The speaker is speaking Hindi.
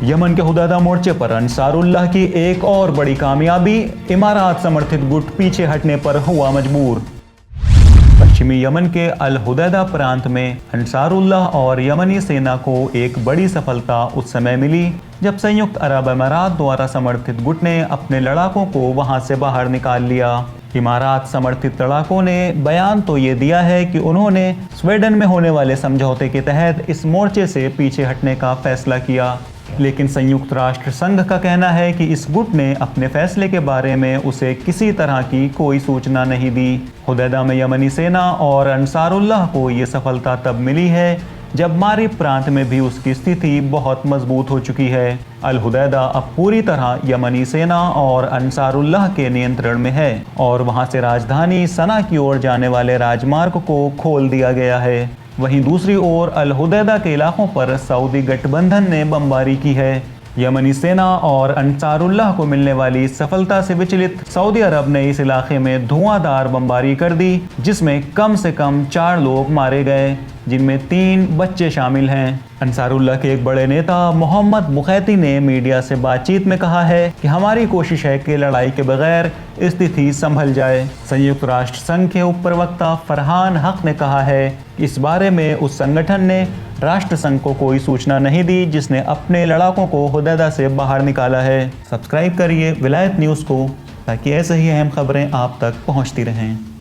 यमन के हुदैदा मोर्चे पर अंसारुल्लाह की एक और बड़ी कामयाबी, इमारात समर्थित गुट पीछे हटने पर हुआ मजबूर। पश्चिमी यमन के अल हुदैदा प्रांत में अंसारुल्लाह और यमनी सेना को एक बड़ी सफलता उस समय मिली जब संयुक्त अरब अमारात द्वारा समर्थित गुट ने अपने लड़ाकों को वहां से बाहर निकाल लिया। इमारात समर्थित लड़ाकों ने बयान तो ये दिया है कि उन्होंने स्वीडन में होने वाले समझौते के तहत इस मोर्चे से पीछे हटने का फैसला किया, लेकिन संयुक्त राष्ट्र संघ का कहना है कि इस गुट ने अपने फैसले के बारे में उसे किसी तरह की कोई सूचना नहीं दी। हुदैदा में यमनी सेना और अंसारुल्लाह को ये सफलता तब मिली है जब मारिब प्रांत में भी उसकी स्थिति बहुत मजबूत हो चुकी है। अल हुदैदा अब पूरी तरह यमनी सेना और अंसारुल्लाह के नियंत्रण में है और वहां से राजधानी सना की ओर जाने वाले राजमार्ग को खोल दिया गया है। वहीं दूसरी ओर अल हुदैदा के इलाकों पर सऊदी गठबंधन ने बमबारी की है। यमनी सेना और अंसारुल्लाह को मिलने वाली सफलता से विचलित सऊदी अरब ने इस इलाके में धुआंधार बमबारी कर दी, जिसमें कम से कम 4 लोग मारे गए, जिनमें 3 बच्चे शामिल हैं। अंसारुल्लाह के एक बड़े नेता मोहम्मद मुखैती ने मीडिया से बातचीत में कहा है कि हमारी कोशिश है कि लड़ाई के बगैर स्थिति संभल जाए। संयुक्त राष्ट्र संघ के उप प्रवक्ता फरहान हक ने कहा है कि इस बारे में उस संगठन ने राष्ट्र संघ को कोई सूचना नहीं दी जिसने अपने लड़ाकों को हुदैदा से बाहर निकाला है। सब्सक्राइब करिए विलायत न्यूज़ को ताकि ऐसे ही अहम खबरें आप तक पहुंचती रहें।